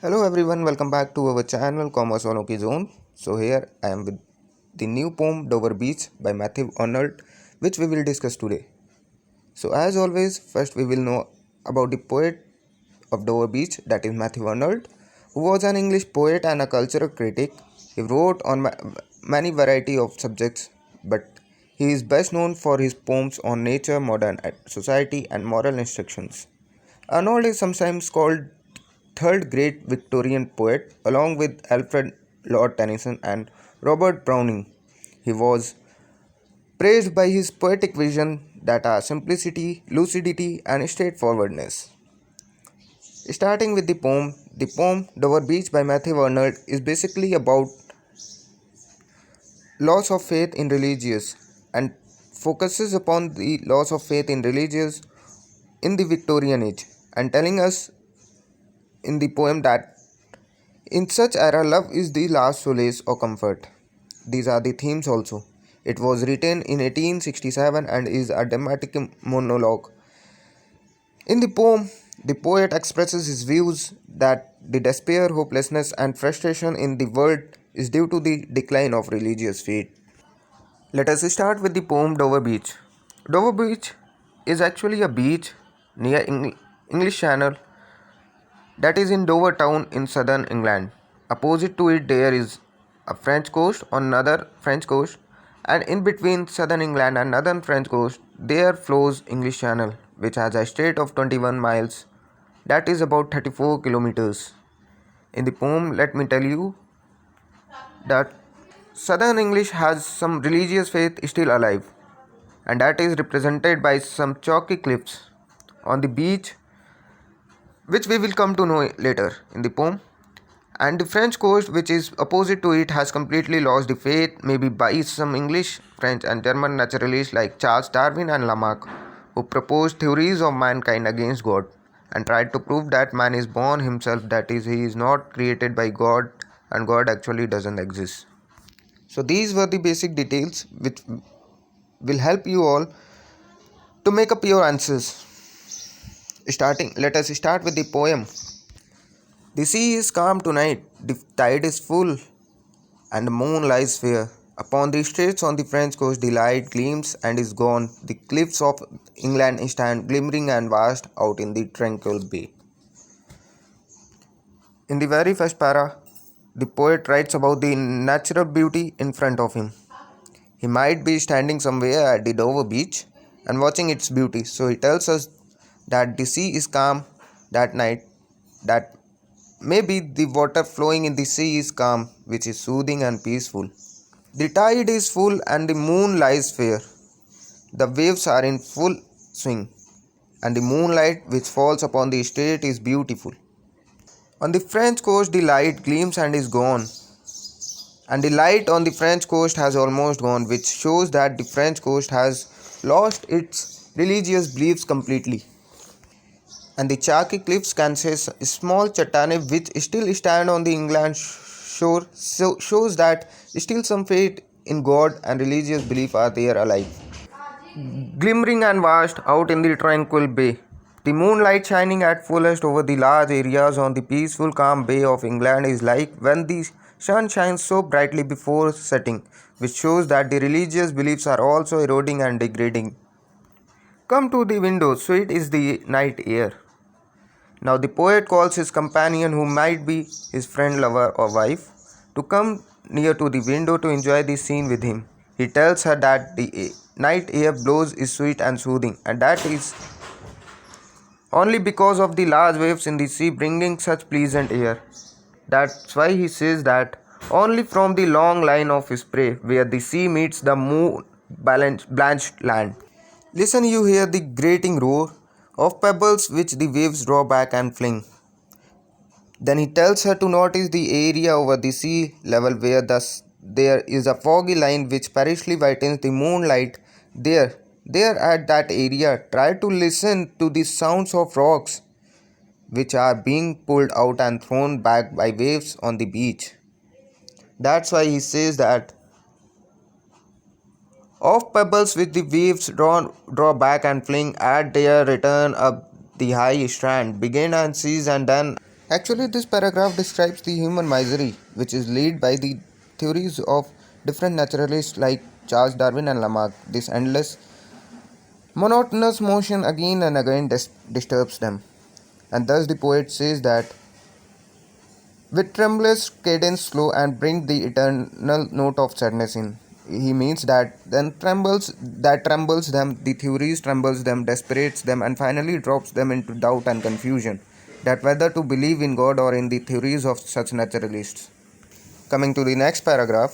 Hello everyone, welcome back to our channel Commerce on OK Zone. So here I am with the new poem Dover Beach by Matthew Arnold, which we will discuss today. So as always, first we will know about the poet of Dover Beach, that is Matthew Arnold, who was an English poet and a cultural critic. He wrote on many variety of subjects, but he is best known for his poems on nature, modern society and moral instructions. Arnold is sometimes called third great Victorian poet along with Alfred Lord Tennyson and Robert Browning. He was praised by his poetic vision that are simplicity, lucidity and straightforwardness. Starting with the poem Dover Beach by Matthew Arnold is basically about loss of faith in religious and focuses upon the loss of faith in religious in the Victorian age and telling us in the poem that in such era love is the last solace or comfort. These are the themes also. It was written in 1867 and is a dramatic monologue. In the poem, the poet expresses his views that the despair, hopelessness and frustration in the world is due to the decline of religious faith. Let us start with the poem Dover Beach. Dover Beach is actually a beach near English Channel that is in Dover town in southern England. Opposite to it there is a French coast on another French coast, and in between southern England and northern French coast there flows English Channel, which has a strait of 21 miles, that is about 34 kilometers. In the poem, let me tell you that southern English has some religious faith still alive, and that is represented by some chalky cliffs on the beach, which we will come to know later in the poem. And the French coast, which is opposite to it, has completely lost the faith, maybe by some English, French and German naturalists like Charles Darwin and Lamarck, who proposed theories of mankind against God and tried to prove that man is born himself, that is, he is not created by God and God actually doesn't exist. So these were the basic details which will help you all to make up your answers. Let us start with the poem. The sea is calm tonight, the tide is full, and the moon lies fair. Upon the straits on the French coast the light gleams and is gone. The cliffs of England stand glimmering and vast out in the tranquil bay. In the very first para, the poet writes about the natural beauty in front of him. He might be standing somewhere at the Dover beach and watching its beauty. So he tells us that the sea is calm that night, that maybe the water flowing in the sea is calm, which is soothing and peaceful. The tide is full and the moon lies fair. The waves are in full swing, and the moonlight which falls upon the strait is beautiful. On the French coast the light gleams and is gone, and the light on the French coast has almost gone, which shows that the French coast has lost its religious beliefs completely. And the chalky cliffs can say small chattane which still stand on the England shore, so shows that still some faith in God and religious belief are there alive. Glimmering and vast out in the tranquil bay, the moonlight shining at fullest over the large areas on the peaceful calm bay of England is like when the sun shines so brightly before setting, which shows that the religious beliefs are also eroding and degrading. Come to the window, sweet is the night air. Now the poet calls his companion, who might be his friend, lover or wife, to come near to the window to enjoy the scene with him. He tells her that the night air blows is sweet and soothing, and that is only because of the large waves in the sea bringing such pleasant air. That's why he says that only from the long line of spray where the sea meets the moon blanched land. Listen, you hear the grating roar of pebbles which the waves draw back and fling. Then he tells her to notice the area over the sea level where there is a foggy line which perishly whitens the moonlight. There at that area, try to listen to the sounds of rocks which are being pulled out and thrown back by waves on the beach. That's why he says that of pebbles which the waves draw back and fling at their return up the high strand, begin and cease and then Actually, this paragraph describes the human misery, which is led by the theories of different naturalists like Charles Darwin and Lamarck. This endless, monotonous motion again and again disturbs them. And thus the poet says that with tremulous cadence slow and bring the eternal note of sadness in. He means that trembles them, the theories trembles them, desperates them, and finally drops them into doubt and confusion. That whether to believe in God or in the theories of such naturalists. Coming to the next paragraph,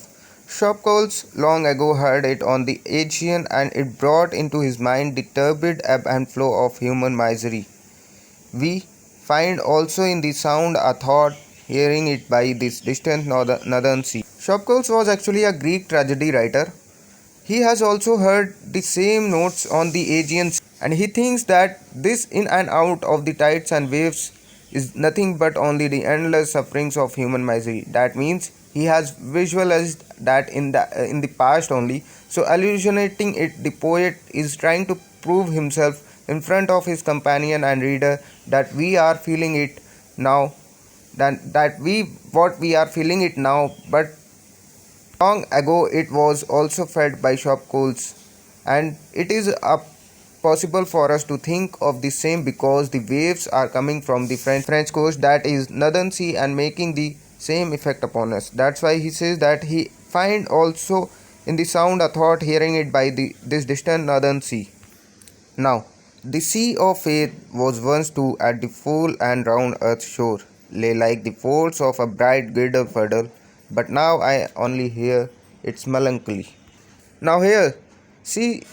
Shopcoles long ago heard it on the Aegean and it brought into his mind the turbid ebb and flow of human misery. We find also in the sound a thought hearing it by this distant northern sea. Shopcoles was actually a Greek tragedy writer. He has also heard the same notes on the Aegean Sea, and he thinks that this in and out of the tides and waves is nothing but only the endless sufferings of human misery. That means he has visualized that in the past only. So illusionating it, the poet is trying to prove himself in front of his companion and reader that we are feeling it now, that we what we are feeling it now, but long ago it was also fed by shop coals, and it is possible for us to think of the same because the waves are coming from the French coast, that is northern sea, and making the same effect upon us. That's why he says that he find also in the sound a thought hearing it by this distant northern sea. Now, the sea of faith was once too at the full and round earth's shore, lay like the folds of a bright girdle fuddle, but now I only hear its melancholy. Now here, sea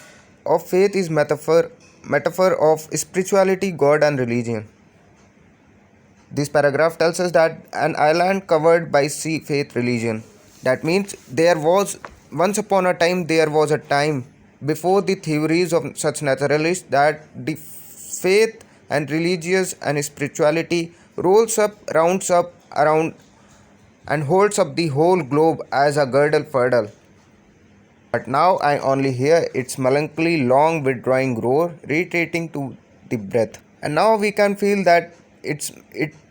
of faith is metaphor of spirituality, God and religion. This paragraph tells us that an island covered by sea, faith, religion. That means there was once upon a time, there was a time before the theories of such naturalists that the faith and religious and spirituality rolls up, rounds up around and holds up the whole globe as a girdle fuddle. But now I only hear its melancholy long withdrawing roar retreating to the breath. And now we can feel that its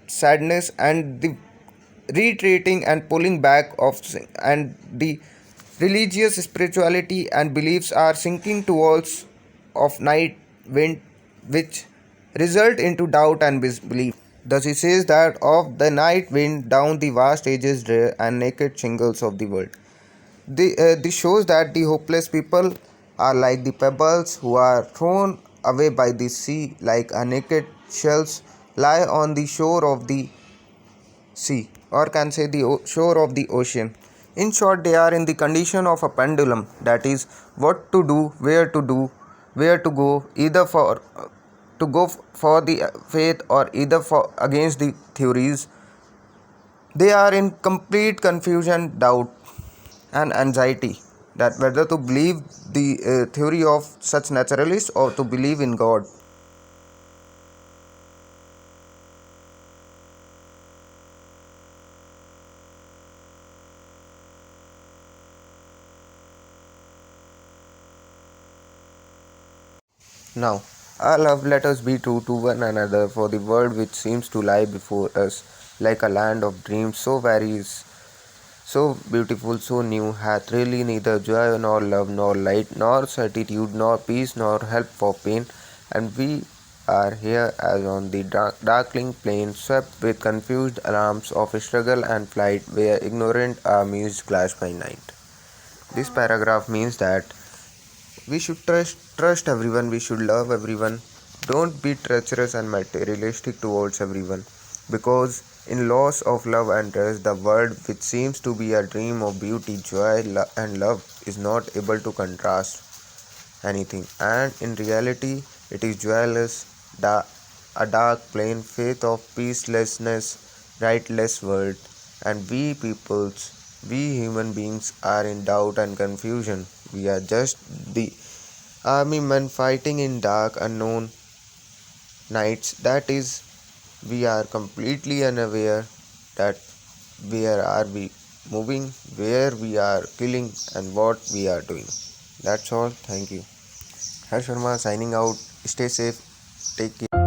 sadness and the retreating and pulling back of and the religious spirituality and beliefs are sinking towards of night wind, which result into doubt and disbelief. Thus he says that of the night wind down the vast ages drear and naked shingles of the world. This shows that the hopeless people are like the pebbles who are thrown away by the sea, like a naked shells lie on the shore of the sea, or can say the shore of the ocean. In short, they are in the condition of a pendulum, that is, what to do, where to go, either for to go for the faith or either for against the theories. They are in complete confusion, doubt, and anxiety that whether to believe the theory of such naturalists or to believe in God. Now, our love letters be true to one another, for the world which seems to lie before us like a land of dreams so varies, so beautiful, so new, hath really neither joy nor love nor light nor certitude nor peace nor help for pain, and we are here as on the darkling plain, swept with confused alarms of struggle and flight, where ignorant armies clash by night. This paragraph means that we should trust everyone, we should love everyone. Don't be treacherous and materialistic towards everyone. Because in loss of love and trust, the world which seems to be a dream of beauty, joy, and love is not able to contrast anything. And in reality, it is joyless, a dark, plain faith of peacelessness, rightless world. And we peoples, we human beings are in doubt and confusion. We are just the army men fighting in dark, unknown nights. That is, we are completely unaware that where are we moving, where we are killing, and what we are doing. That's all. Thank you. Harsh Verma signing out. Stay safe. Take care.